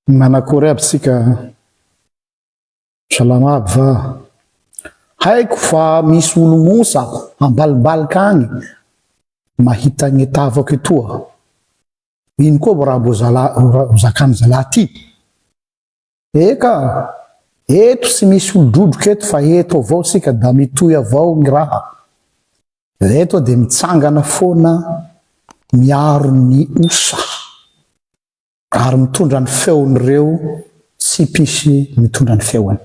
Manakory aby sika salama aby va. Haiko fa misy olo mosa ambalibalika agny mahita gny tavako etoa. Ino koa raha mbo zakany zalahy ty. Eka, eto tsy misy olo drodroka eto fa eto avao sika da mitoy avao gny raha. Eto de mitsangana foana miaro ny osa. Ary mitondra ny feon'ireo tsy mpisy mitondra ny feony.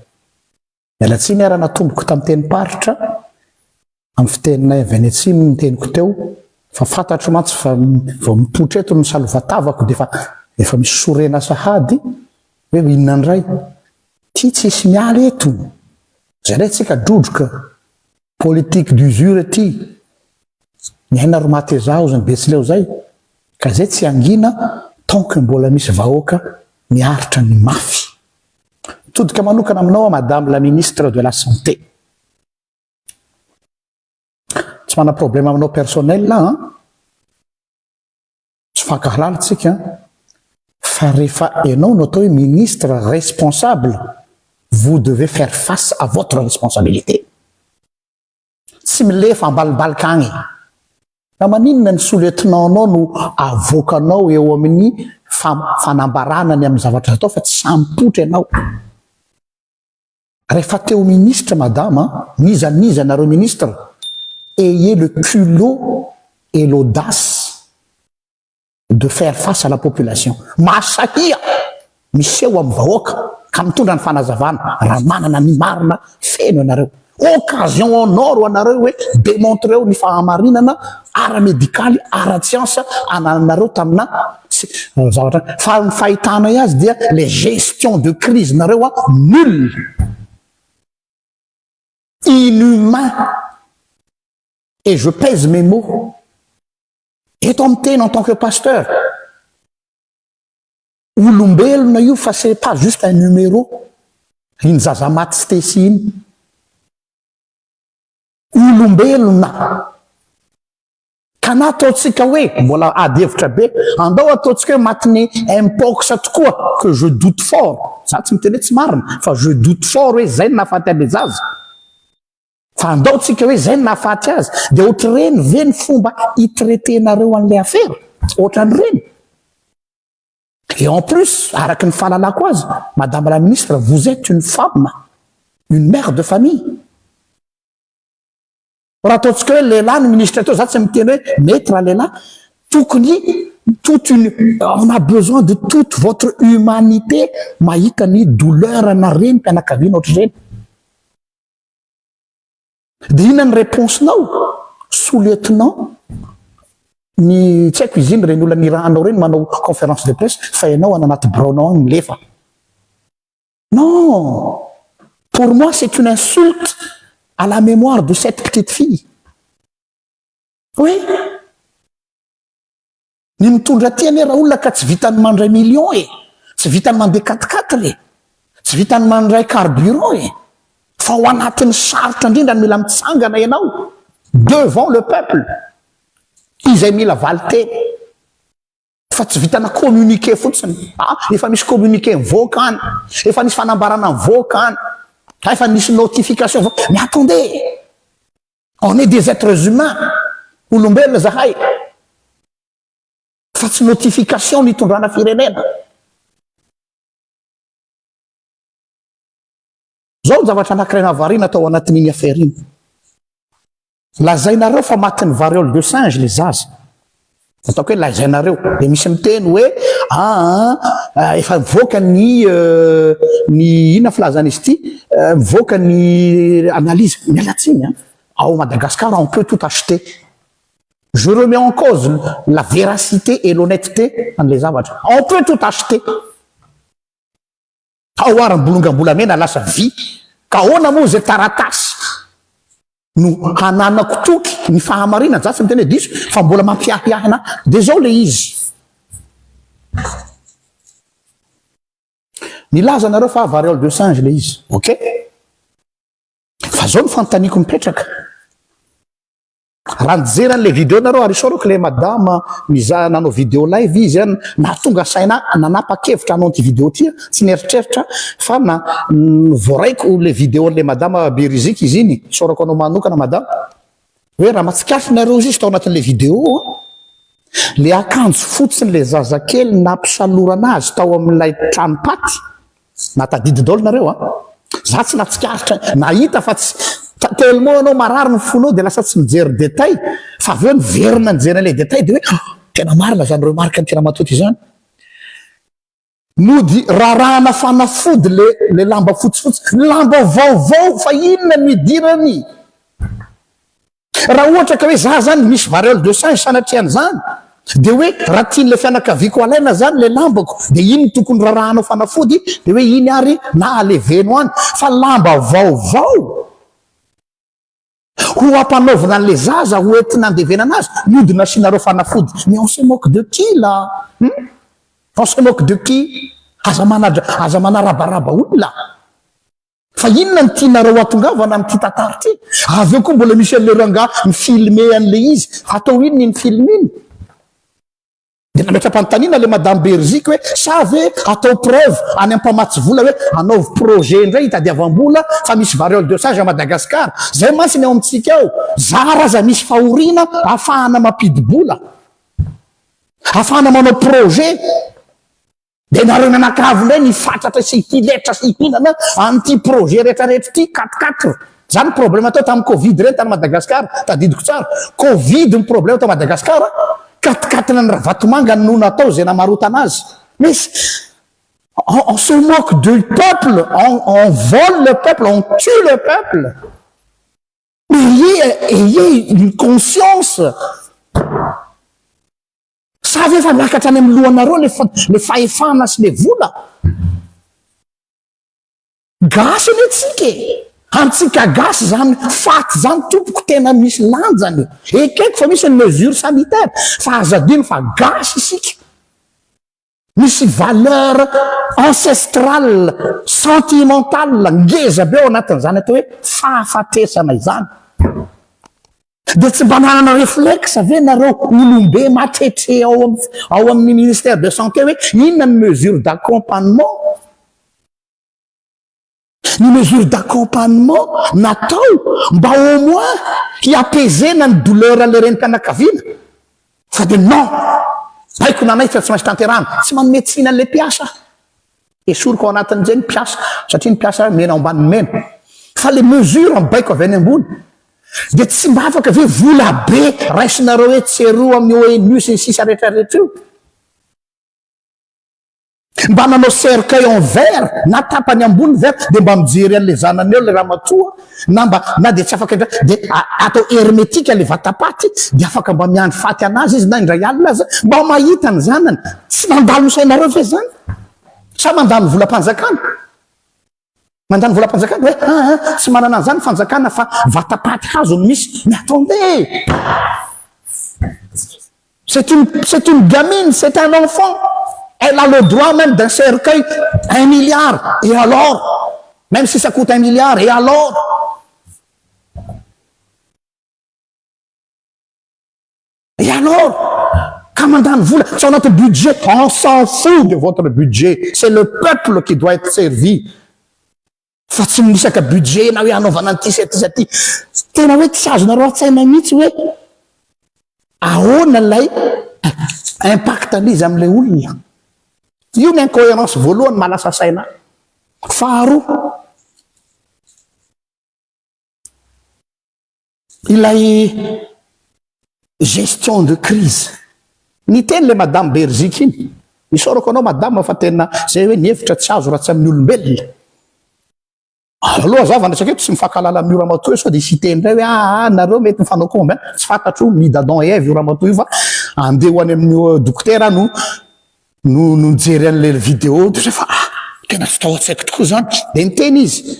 Mialatsiny ara natomboko tamin'ny teny-paritra amin'ny fiteninay avy any atsimo ny teniko teo fa fantatro mantsy fa vao mipoitra eto ny salovatavako de efa misy sorena sahady hoe inona ndray ty tsisy mialy eto zay re tsika drodroka politique d'usure ty miaina ro maty zao zany betsileo zay ka zay tsy angina tant que mbola misy vahoaka miaritra ny mafy. Todika manokana aminao madame la ministre de la santé. Tsy mana problème aminao personnel là, tsy fankahalalitsika fa rehefa ianao no atao hoe ministre responsable, vous devez faire face à votre responsabilité. Tsy milefa ambalibalika agny. Na maninona ny soletinanao no avokanao eo amin'ny fanambaranany amin'ny zavatra atao fa tsy sampotra ianao. Rehefa teo ministre madame, niza nareo ministre, ayez le culot et l'audace de faire face à la population. Masahia miseho amin'ny vahoaka ka mitondra ny fanazavana raha manana ny marina feno anareo. Occasion en or anareo hoe démontreo ny fahamarinana ara-médicaly, ara-tsiansa ananareo tamina zavatra. Fa ny fahitana azy dia les gestions de crise nareo nul, inhumain, et je pèse mes mots. Eto amin'ny teny en tant que pasteur, olombelona io fa c'est pas juste un numéro, iny zaza maty tsy tesy iny. Olombelona ka na ataotsika hoe mbola ady hevitra be andao ataotsika hoe matiny impox tokoa que je doute fort, za tsy miteny tsy marina fa je doute fort hoe zay nahafaty ane zaza, fa andaotsika hoe zay nahafaty azy de ohatr'ireny ve ny fomba hitretenareo an'le affaire, ohatran'ireny. Et en plus araky ny fahalalako azy madame la ministre, vous êtes une femme, une mère de famille. Raha ataotsika hoe lehilahy ny ministre teo, za tsy miteny hoe mety raha lehilahy, tokony on a besoin de toute votre humanité mahita ny douleur anareny mpianakaviana ohatr'ireny. De inona ny réponse-nao? Soletinao ny tsy haiko izy iny reny olona nirahanao reny manao conférence de presse fa ianao ananaty braonao agny milefa. Non, pour moi c'est une insulte à la mémoire de cette petite fille. Oui. Ny mitondra tiany raha olona ka tsy vitany mandray million tsy vitany mandeha 4x4 tsy vitany mandray carburant fa ho anatin'ny sarotra indrindra mila mitsangana ianao devant le peuple. Izay mila valiteny. Fa tsy vitana communiquer fotsiny. Efa misy communiquer mivoaka any, efa misy fanambarana mivoaka any. Efa misy notification. Mais attendez, on est des êtres humains. Olombelona zahay. Fa tsy notification nitondrana firenena. Zao zavatra anankiray navarina atao anatin'iny affaire iny. Lazainareo fa matin'ny variole de singe les zaza. Ataoko hoe lazainareo de misy miteny hoe efa mivoaka ny ina filazana izy ty, mivoaka ny analyse. Mialatsiny au Madagascar on peut tout acheter. Je remets en cause la véracité et l'honnêteté dans les zavatra. On peut tout acheter. Aoarany bolongambolamena lasa vy ka ahoana moa zay taratasy no hananako toky ny fahamarina, za tsy miteny diso fa mbola mampiahiahina de zao le izy. Nilaza nareo fa variole de singe le izy, ok? Fa zao ny fantaniko mipetraka. raha nijery an'le vidéo nareo ary soroko le madama mizaha nanao vidéo live izy any na tonga saina nanapa-kevitra anao ty vidéo ty tsy nieritreritra fa na voaraiko le vidéo an'le madama Berizika izy iny sorako anao manokana madama hoe raha matsikafy nareo izy tao anatin'le vidéo le akanjo fotsiny le zazakely nampisalorana azy tao amin'ilay tranopaty natadidy daholo nareo za tsy natsikaritra nahita fa tsy tellement anao marary ny fonao de lasa tsy mijery détail fa aveo niverina nijery an'le détail de hoe tena marina zany reo marika ny tena matoty zany mody rarahana fanafody le lamba fotsifotsy lamba vaovao fa inona midirany raha ohatra ka hoe za zany misy variole de singe sanatriany zany de hoe raha tian'le fianakaviako alaina zany le lambako de iny tokony rarahanao fanafody de hoe iny ary na aleveno any fa lamba vaovao ho ampanaovina an'le zaza ho entina andevena anazy miodina asianareo fanafody mais on se moque de qui là on se moque de qui aza manarabaraba olona fa inona ny tianareo atongavana am'ty tantara ty aveo koa mbola misy an'le ranga mifilme an'le izy atao iny ny filme iny de nametra-panontaniana le madame Berzika hoe sa ve atao preuve any ampamatsy vola hoe anaovy projet indray hitadiavam-bola fa misy variole de singe à Madagascar zay mantsy ny ao amitsika ao zaraza misy fahoriana ahafahana mampidibola ahafahana manao projet de nareo nanakavo ndray nifatratra sy hiletra sy hihinana an'ity projet rehetrarehetra ty 4 zany problème atao tamin'ny covid reny tany Madagascar tadidiko tsara covid ny problème atao Madagascar 4 ny raha vatomanga no natao zay namarotana azy mais on se moque du peuple on vole le peuple on tue le peuple mais ayez une conscience sa ve fa miakatra any amin'ny lohanareo le fahefana sy le vola gasy ny atsika antsika gasy zany faty zany tompoko tena misy lanjany ekeko fa misy ny mesure sanitaire fa azadino fa gasy isika misy valeur ancestrale sentimentale ngeza be ao anatin'izany atao hoe fahafatesana izany de tsy mba nanana réflexe ve nareo olombe matretre ao amin'ny ministère de santé hoe inona ny mesure d'accompagnement ny mesure d'accompagnement natao mba au moins hiapezena ny douleur ale renim-pianakaviana fa de non baiko nanay fa tsy maintsy tanterana tsy manome tsina an'le mpiasa esoriko ao anatin'izay ny mpiasa satria ny mpiasa mena ambany mena fa le mesure baiko avy any ambony de tsy mba afaka ve vola be raisinareo hoe tseroa amin'ny ONU sy ny sisa rehetrarehetra io mba nanao cercueil en verre na tapany ambony verre de mba mijery an'le zanany eo le ramatoa na de tsy afaka de atao hermétique le vatapaty de afaka mba miandry faty anazy izy na indray alina aza mba mahita ny zanany tsy mandalo sainareo ve zany sa mandalo volam-panjakana mandany volam-panjakana hoe tsy manana an'izany fanjakana fa vatapaty hazo no misy mais attendez c'est une gamine c'est un enfant elle a le droit même d'un cercueil 1 milliard et alors même si ça coûte 1 milliard et alors quand mandane vola sur notre budget on s'en fout de votre budget c'est le peuple qui doit être servi fa tsy misaka budget na hoe anaovana an'ity sy ty tena hoe tsy azonareo an-tsaina mihitsy hoe ahoana lay impact an'izy am'le olona io ny incohérence voalohany malasa saina faharoa ilay gestion de crise ny teny le madame Berzika iny isorako anao madame fa tena zay hoe nievitra tsy azo raha tsy amin'ny olombelona aloha za vandratsaka eto tsy mifankalala amin'ny ramatoa sao de sitendray hoe nareo mety mifanao combien tsy fantatro mid Adam et Ève io ramatoa io fa andeha ho any amin'ny dokotera no nijery an'le vidéo de fa tena tsy tao an-tsaiko tokoa zany de niteny izy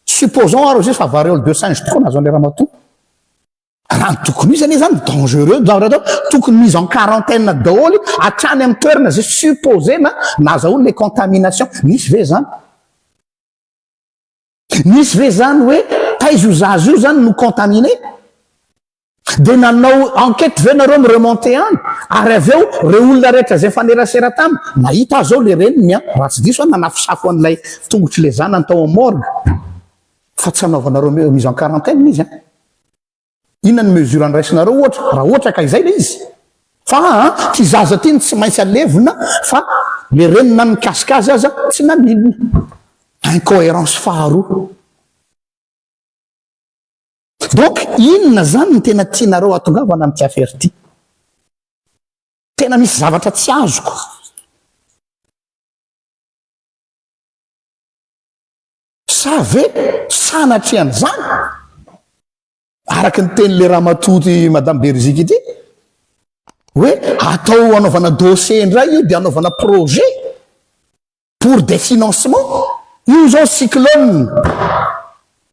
supposons aro izy fa variole de singe tokoa nazo an'le ramatoa raha ny tokony izy zany dangereux tokony mise en quarantaine daholy hatrany amin'ny toerana zay supposé na azahoany le contamination nisy ve zany hoe taizy io zazy io zany no contaminé dia nanao enquête ve nareo miremonté any ary avy eo reo olona rehetra zay fanerasera tamy nahita zao le reniny a raha tsy diso a nanafosafo an'ilay tongotry le zanany tao amin'ny morgue fa tsy anaovanareo mise en quarantaine izy a inona ny mesure andraisinareo ohatra raha ohatra ka izay le izy fa ty zaza ty ny tsy maintsy alevina fa le renina mikasikazy aza tsy naninona incohérence faharoa. Donc inona zany ny tena tianareo atongavana amity affaire ty tena misy zavatra tsy azoko sa ve sanatrean'izany araky ny tenyle ramatoty madame Berzika ity hoe atao anaovana dossier indray io dia anaovana projet pour des financements io zao cyclone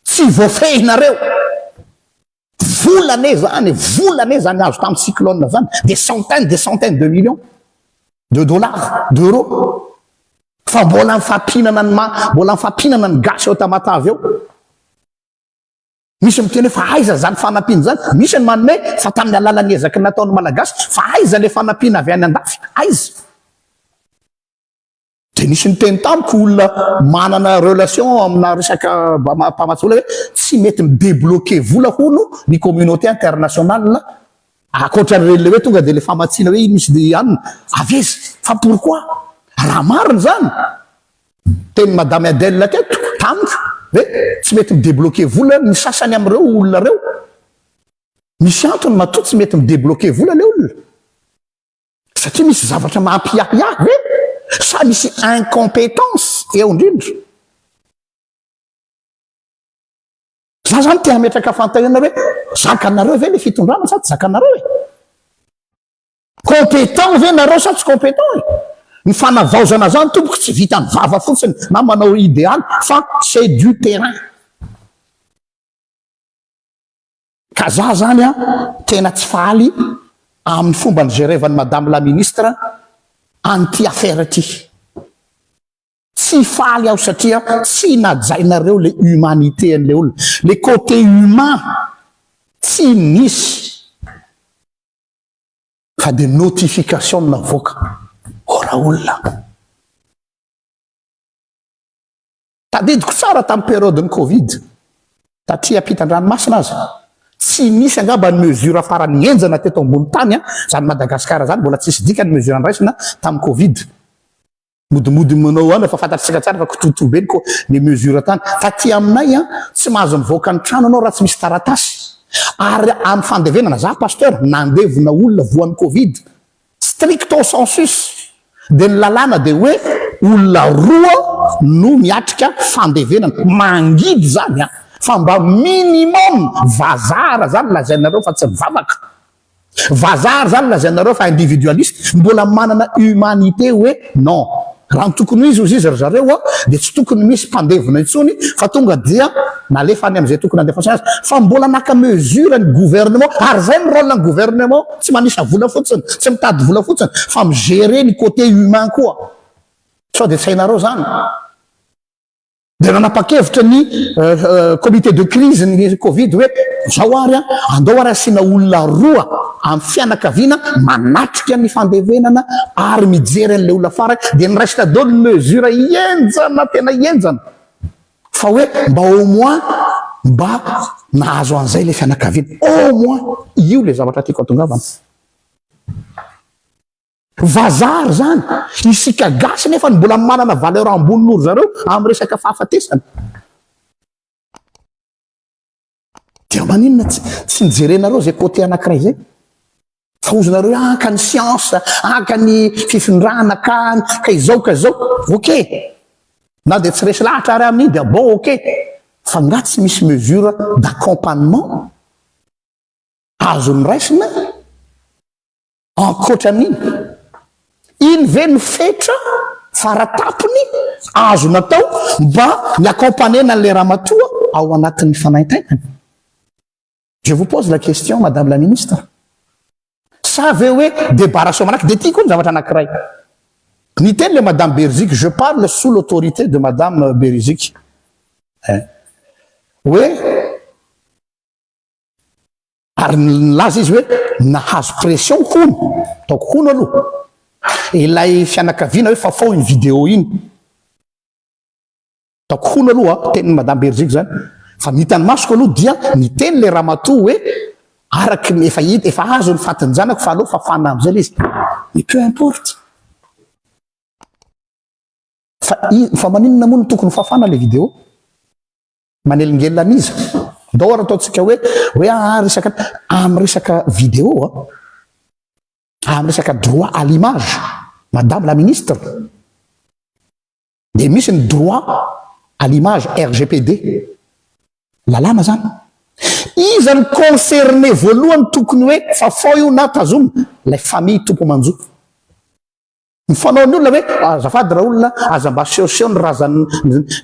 tsy voafehinareo volane zany azo tamin'ny cyclone zany des centaines de millions de dollars d'euros fa mbola mifampinana ny gasy eo tamatavy eo misy miteny hoe fa aiza zany fanampina zany misy ny manome fa tamin'ny alalany ezaky nataony malagasy fa aiza le fanampiana avy any andafy aiza dia nisy ny teny tamiko olona manana relation amina resaka mpamatsola hoe tsy mety midébloquer vola hono ny communauté internationale akoatran'ireny le hoe tonga dia le famatsiana hoe ino misy de anina aveza fa pourquoi raha mariny zany teny madame Adèle teto tamiko hoe tsy mety midébloquer vola ny sasany am'ireo olona reo misy antony matoa tsy mety midébloquer vola le olona satria misy zavatra mampiahiahy ve sa misy incompétence eo indrindra za zany tia hametraka fantahiana hoe zakanareo ve le fitondrana sa tsy zakanareo e compétent ve nareo sa tsy compétent ny fanavaozana zany tompoko tsy vita ny vava fotsiny na manao idéal fa c'est du terrain ka za zany a tena tsy faly amin'ny fomba ny gérevany madame la ministre an'ity affaire ty tsy faly aho satria tsy najainareo le humanité an'le olona le côté humain tsy nisy fa de notification navoaka ora olona tadidiko tsara tamin'ny période ny covid tatria ampitan-dranomasina azy tsy nisy angamba ny mesure farany enjana teto ambony tany a zany Madagasikara zany mbola tsisy dika ny mesure andraisina tamin'ny covid modimody manao any fa fantatritsika tsara fa kototobe ny mesure tany fa ty aminay a tsy mahazo mivoaka ny trano anao raha tsy misy taratasy ary amin'ny fandevenana za pasteur nandevona olona voan'ny covid stricto sensus dia ny lalàna dia hoe olona roa no miatrika fandevenana mangidy zany a fa mba minimum vazara zany lazainareo fa tsy mivavaka vazara zany lazainareo fa individualiste mbola manana humanité hoe non raha ny tokony izy ozy izy ry zareo a dia tsy tokony misy mpandevona intsony fa tonga dia nalefa any am'izay tokony andefasana azy fa mbola naka mesure ny gouvernement ary zay ny rôle ny gouvernement tsy manisa vola fotsiny tsy mitady vola fotsiny fa migérer ny côté humain koa sao dia tsy hainareo zany dia nanapa-kevitra ny comité de crise ny covid hoe zao ary a andao ary asiana olona roa amin'ny fianakaviana manatrika ny fandevenana ary mijery an'le olona farany dia nyreste dao ny mesure ienjana tena ienjana fa hoe mba au moins mba nahazo an'izay le fianakaviana au moins io le zavatra tiako atongavana vazary zany isika gasy nefa ny mbola manana valeur ambonin'oro zareo amin'ny resaka fahafatesana dia maninona tsy nijerenareo zay côté anankiray zay fa ozonareo aka ny science aka ny fifindrana ka izao ok na dia tsy resy lahatra ary amin'iny dia bon ok fa nga tsy misy mesure d'accompagnement azony raisina ankoatra amin'iny iny ve ny fetra faratapony azo natao mba ny accompagnena an'le ramatoa ao anatin'ny fanaintainany. Je vous pose la question madame la ministre sa ve hoe débarration manaky dia ty koa ny zavatra anankiray ny teny le madame Berzika je parle sous l'autorité de madame Berzika hoe Ary nilaza izy hoe nahazo pression hono, ataoko hono aloha. Ilay fianakaviana hoe fafao iny vidéo iny. Ataoko hono aloha, tenin'ny Madame Berzik zany. Fa nitany masoko aloha dia niteny le ramatoa hoe araky efa azo ny fatiny zanako fa aloha fafana am'izay le izy. Mais peu importe. Fa maninona moa no tokony fafana le vidéo? Manelingelina an'iza. Dahora ataotsika hoe resaka amin'ny resaka vidéo amin'ny resaka droit à l'image, Madame la ministre. Dia misy ny droit à l'image RGPD. Lalàna zany. Iza ny concerné voalohany tokony hoe fafao io na tazomina? Lay famille tompo manjo. Mifanao ny olona hoe azafady raha olona aza mba seoseo ny razany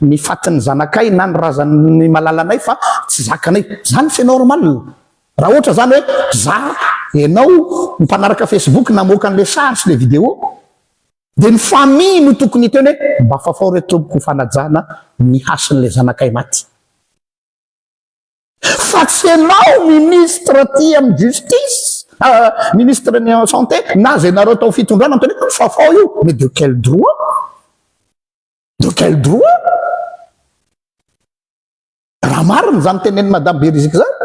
ny fatiny zanakay na ny razany malalanay fa tsy zakanay. Zany c'est normal. Raha ohatra zany hoe za ianao mpanaraka Facebook namoaka an'le sary sy le vidéo, dia ny famille no tokony teny hoe mba fafao re tompoko fanajana ny hasin'le zanakay maty. Fa tsy ianao ministre ty amin'ny justice, ministre ny santé, na zay nareo tao fitondrana teny fafao io. Mais de quel droit? De quel droit? Raha marina zany tenen'ny Madame Berzik zany.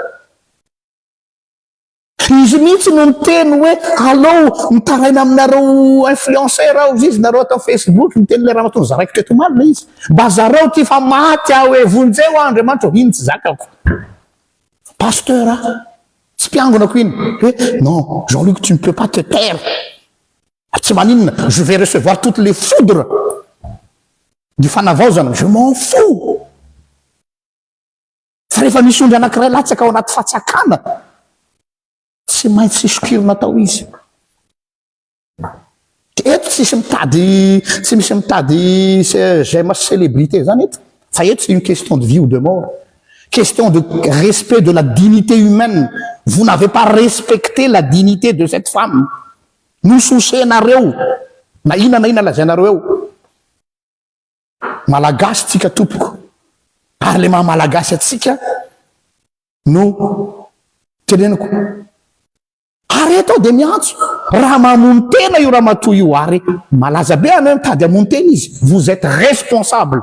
Izy mihitsy no miteny hoe allô mitaraina aminareo influenceur ao izy nareo atao Facebook, miteny le raha matony zaraikitra eto malina izy. Mba zareo ty fa maty aho hoe vonjeo Andriamanitra ino tsy zakako. Pasteur, tsy mpiangonako iny. Non, Jean-Luc, tu ne peux pas te taire. Tsy maninona, je vais recevoir toutes les foudres du fanavaozana. Je m'en fous. Fa rehefa misy ondry anankiray latsaka ao anaty fatsakana, tsy maintsy sokirina tao izy. Eto tsy misy mitady j'aime célébrité zany eto. Fa eto c'est une question de vie ou de mort. Question de respect de la dignité humaine. Vous n'avez pas respecté la dignité de cette femme. Nous sosenareo. Na ina lazainareo eo. Malagasy tsika tompoko. Ary le maha-malagasy atsika no teneniko. Ary eto dia miantso. Raha mamono tena io ramatoa io ary malaza be anao mitady hamono tena izy. Vous êtes responsable.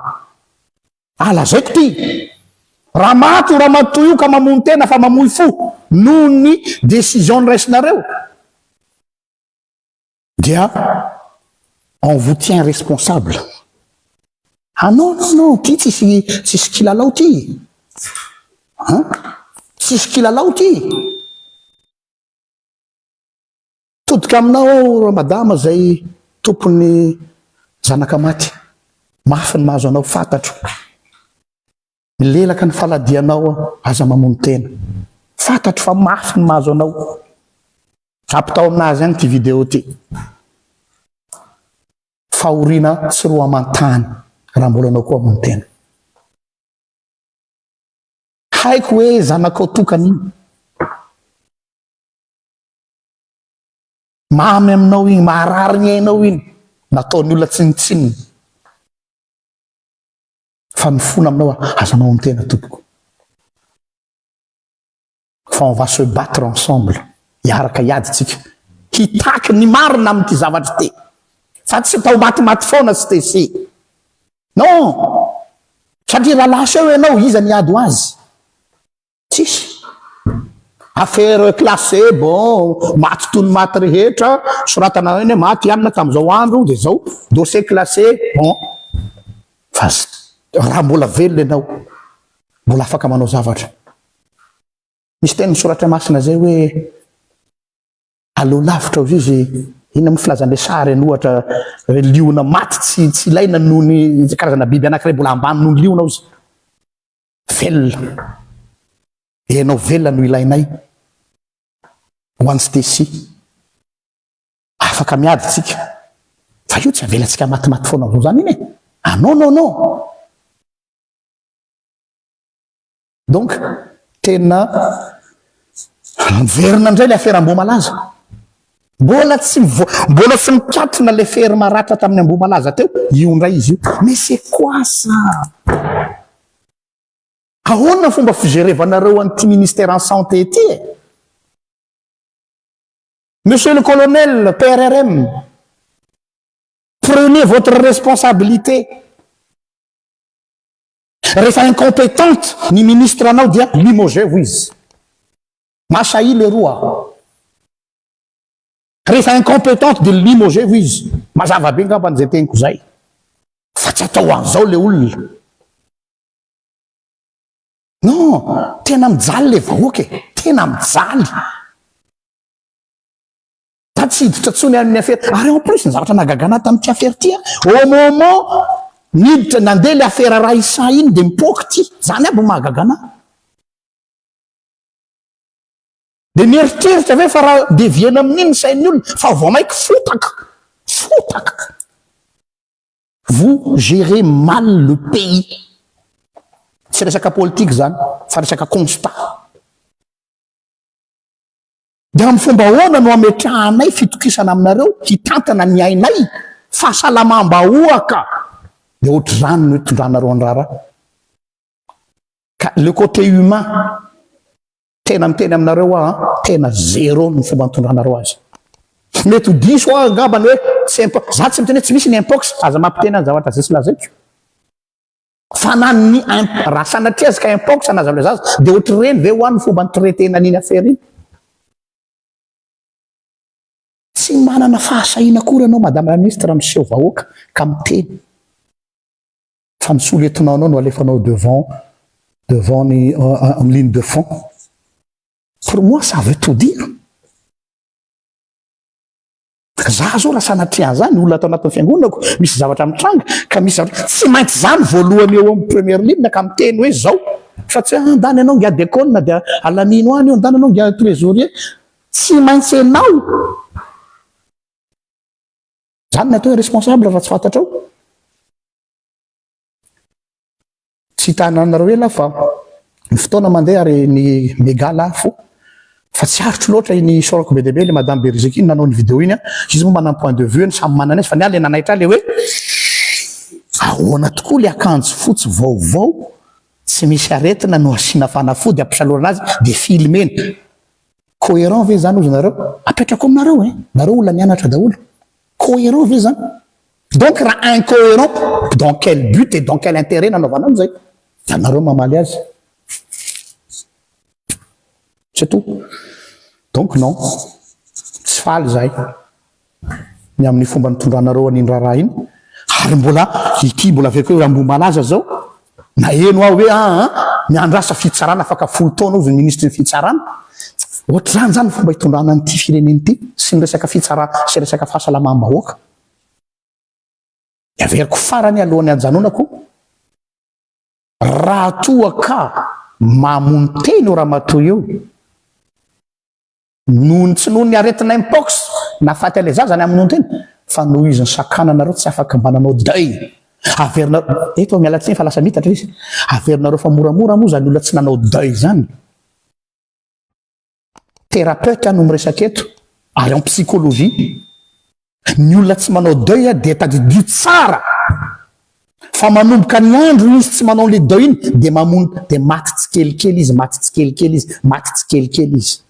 Lazaiko ty. Raha maty ramatoa io ka mamono tena fa mamoy fo noho ny décision niraisinareo, dia on vous tient responsable. Non, ty tsisy kilalao ty. Tsisy kilalao ty. Todika aminao madama zay tompony zanaka maty. Mafy ny mahazo anao fantatro. Milelaka ny faladianao aza mamono tena. Fantatro fa mafy ny mahazo anao. Ampitao aminazy any ty vidéo ty. Fahoriana sy roa amantany raha mbola anao koa mamono tena. Haiko hoe zanakao tokany iny. Mamy aminao iny, maharary ny ainao iny. Nataony olona tsinitsiny. Fa mifona aminao aza mamono tena tompoko. Fa on va se battre ensemble. Iaraka iady tsika. Hitaky ny marina amin'ity zavatra ty. Fa tsy tao matimaty foana tsy tesy. Non. Satria raha lasa eo ianao iza niady ho azy. Tsisy. Affaire classée, bon, maty toy ny maty rehetra, soratana eny maty amina tamin'izao andro, dia zao dossier classé, bon. Fa raha mbola velona ianao, mbola afaka manao zavatra. Misy teny misoratra masina zay hoe aleo lavitra ao izy, ina amin'ny filazan'le sary eny ohatra liona maty tsy ilaina noho ny karazana biby anankiray mbola ambany noho ny liona ao izy. Velona. Ianao velona no ilainay. Ho an'ny Stécie. Afaka miady tsika. Fa io tsy avelantsika matimaty foana ao zany iny e. Non. Donc, tena verina indray le affaire Ambomalaza. Mbola tsy mikatona le fery maratra tamin'ny Ambomalaza teo, io indray izy io. Mais c'est quoi ça? Ahoana fomba figerevanareo an'ity ministère en santé ity e? Monsieur le colonel PRRM, prenez votre responsabilité. Rehefa incompétente ny ministre anao dia limogez-vous izy. Masahy le roa. Rehefa incompétente dia limogez-vous izy. Mazava be ngamba an'izay teniko zay. Fa tsy atao an'izao le olona. Non, tena mijaly le vahoaka e. Tena mijaly. Da tsy hiditra tsony amin'ny affaire. Ary en plus ny zavatra nagagana tamin'ity affaire ty. Au moment niditra nandeha le affaire Raissa iny dia mipoky ty. Zany aby mahagagana. Dia mieritreritra ve fa raha deviena amin'iny sain'ny olona fa vao maiky fotaka. Fotaka. Vous gérez mal le pays. Tsy resaka politique zany, fa resaka constat. Dia amin'ny fomba ahoana no ametrahanay fitokisana aminareo hitantana ny ainay fahasalamam-bahoaka. Dia ohatry zany no hitondranareo ny rara. Ka le côté humain tena miteny aminareo tena zéro ny fomba mitondranareo azy. Mety ho diso angambany hoe za tsy miteny tsy misy ny impox, aza mampiteny any zavatra zay tsy lazaiko. Fa na ny raha sanatria azy ka impox anazy le zaza dia ohatry reny ve ho any fomba nitraitena an'iny affaire iny. Tsy manana fahasahina akory anao madame la ministre miseho vahoaka ka miteny. Fa misoletinao anao no alefanao devant en ligne de fond. Pour moi, ça veut tout dire. Za zao raha sanatria an'izany olona atao anatin'ny fiangonako misy zavatra mitranga ka misy zavatra tsy maintsy zany voalohany eo amin'ny première ligne ka miteny hoe zao. Fa tsy andany anao ngia déconne dia alamino any eo, andany anao ngia trésorier. Tsy maintsy enao. Zany ny atao responsable raha tsy fantatrao. Tsy hitananareo ela fa ny fotoana mandeha ary ny méga lafo. Fa tsy harotro loatra iny sorako be dia be le madame Berizeki iny nanao ny vidéo iny. Izy moa manana point de vue ny samy manana azy fa ny aly nanaitra le hoe ahoana tokoa le akanjo fotsy vaovao tsy misy aretina no asiana fanafody ampisalorana azy dia filmena. Cohérent ve zany ozy nareo? Apetrako aminareo nareo olona mianatra daholo. Cohérent ve zany? Donc raha incohérent, dans quel but et dans quel intérêt nanaovana an'izay? Da nareo mamaly azy. C'est tout. Donc non, tsy faly zay ny amin'ny fomba nitondranareo an'iny raha iny. Ary mbola ity mbola aveko hoe ambony malaza zao na eno aho hoe miandrasa fitsarana afaka folo taona ozy ny ministre ny fitsarana. Ohatr'izany zany fomba hitondrana an'ity fireneny ity sy ny resaka fitsarana sy resaka fahasalamam-bahoaka. Averiko farany alohan'ny hajanonako raha toa ka mamono teny o ramatoa io tsy noho ny aretina impox na faty ale zaza ny amin'ny teny fa noho izy ny sakananareo tsy afaka mba nanao deuil. Averinareo eto miala tsiny fa lasa mitatra izy. Averinareo fa moramora moa zany olona tsy nanao deuil zany. Thérapeute no miresaka eto ary en psychologie. Ny olona tsy manao deuil dia tadidio tsara. Fa manomboka ny andro izy tsy manao le deuil iny dia mamono dia maty tsikelikely izy, maty tsikelikely izy, maty tsikelikely izy.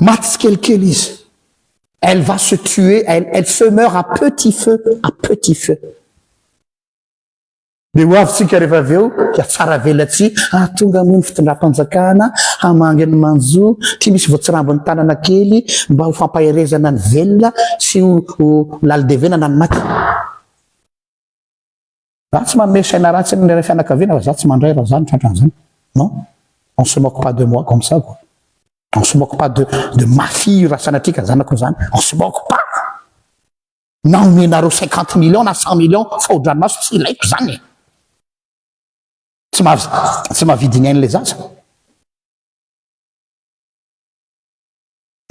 Maty tsikelikely izy. Elle va se tuer, elle se meurt à petit feu, à petit feu. Dia ho avintsika rehefa avy eo dia tsara velatsy tonga moa ny fitondram-panjakana hamangy ny manjo ty misy voatsirambiny tanana kely mba ho fampaherezana ny velona sy ho lalidevenana ny maty. Za tsy manome saina ratsy ny fianakaviana fa za tsy mandray raha zany tratran'izany. Non, on se moque pas de moi comme ça quoi. On se moque pas de ma fille raha sanatrika zanako zany. On se moque pas. Na omenareo 50 millions na 100 millions fa ho dranomaso tsy ilaiko zany. Tsy mahavidy ny ain'le zaza.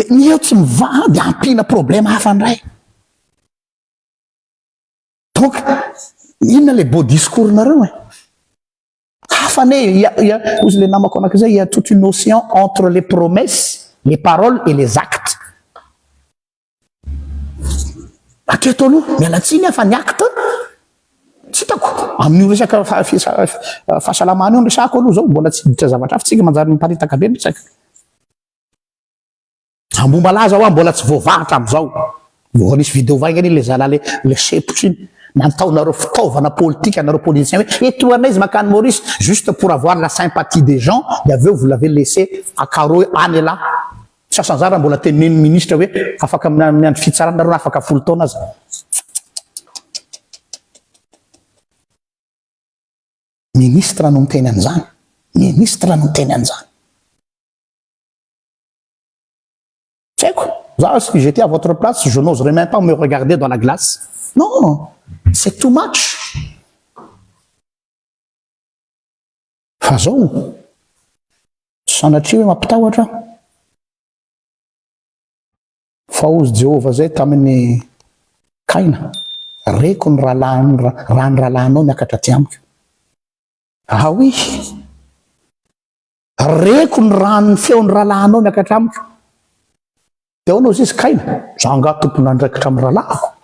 Ny eo tsy mivady ampina problème hafa ndray. Donc, inona le beau discours nareo hafa ne ozy le namako anakizay, il y a toute une notion entre les promesses, les paroles et les actes. Atreto aloha mialatsiny fa ny acte tsy hitako amin'io resaka fahasalamana io resako aloha zao mbola tsy ditra zavatra fa tsika manjary miparitaka be resaka ambomba laza ho mbola tsy voavahatra am'izao vao nisy vidéo vaingany le zala le sepotry iny nantaonareo fitaovana politique anareo politicien hoe etoanay izy makany Maurice juste pour avoir la sympathie des gens et aveo vous l'avez laissé à carreau any là sasanzara mbola tenen'ny ministre hoe afaka amin'ny andro fitsarana afaka 10 taona aza ministre no miteny an'izany ministre no miteny an'izany c'est quoi ça si j'étais à votre place je n'oserais même pas me regarder dans la glace non c'est too much fa zao sanatria hoe mampitahotra fa ozy Jehova zay tamin'ny Kaina reko ny rano rahalanao miakatra ty amiko ah oui reko ny rano feon'ny rahalanao miakatra amiko teo anao izy Kaina za nga tompona andraikitra amin'ny rahalahako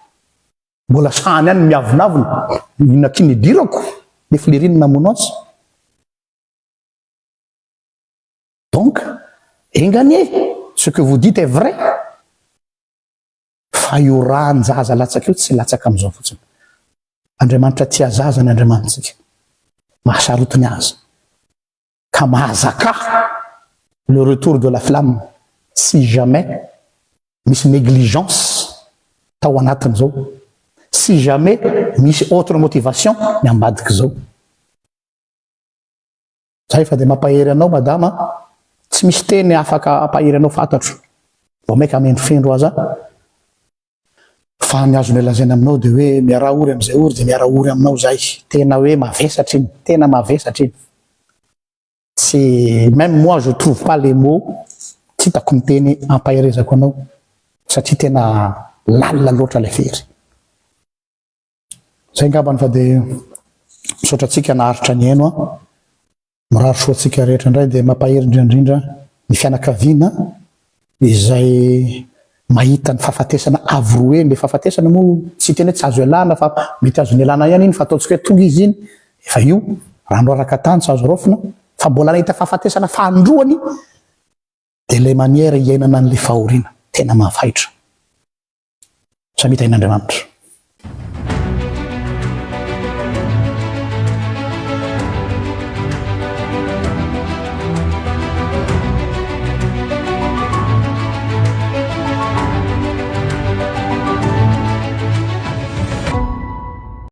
mbola sany any miavonavona inakiny idirako le filiriny namono azy donc engagné ce que vous dites est vrai fa io raha zaza latsaka io tsy latsaka am'izao fotsiny Andriamanitra tia zaza ny Andriamanitsika mahasarotiny azy ka mahazaka le retour de la flamme si jamais misy négligence tao anatin'izao si jamais misy autre motivation ny ambadiky zao zay fa de mampahery anao madama tsy misy teny afaka ampahery anao fantatro vao maika amendrofendro aza fa ny azony lazaina aminao de hoe miara ory am'izay ory de miara ory aminao zay tena hoe mavesatra iny tena mavesatra iny tsy même moi je trouve pas les mots tsy hitako miteny ampaherezako anao satria tena lalina loatra le fery zay ngambany fa de misaotra atsika naharitra ny eno a mirary soa atsika rehetra indray de mampahery indrindra ny fianakaviana izay mahita ny fahafatesana avroe le fahafatesana moa tsy teny hoe tsy azo elana fa mety azo ny elana ihany iny fa ataontsika hoe tonga izy iny efa io rano araka tany tsy azo rofina fa mbola nahita fahafatesana fandroany de le manière iainana an'le fahoriana tena mahafaitra samita in'Andriamanitra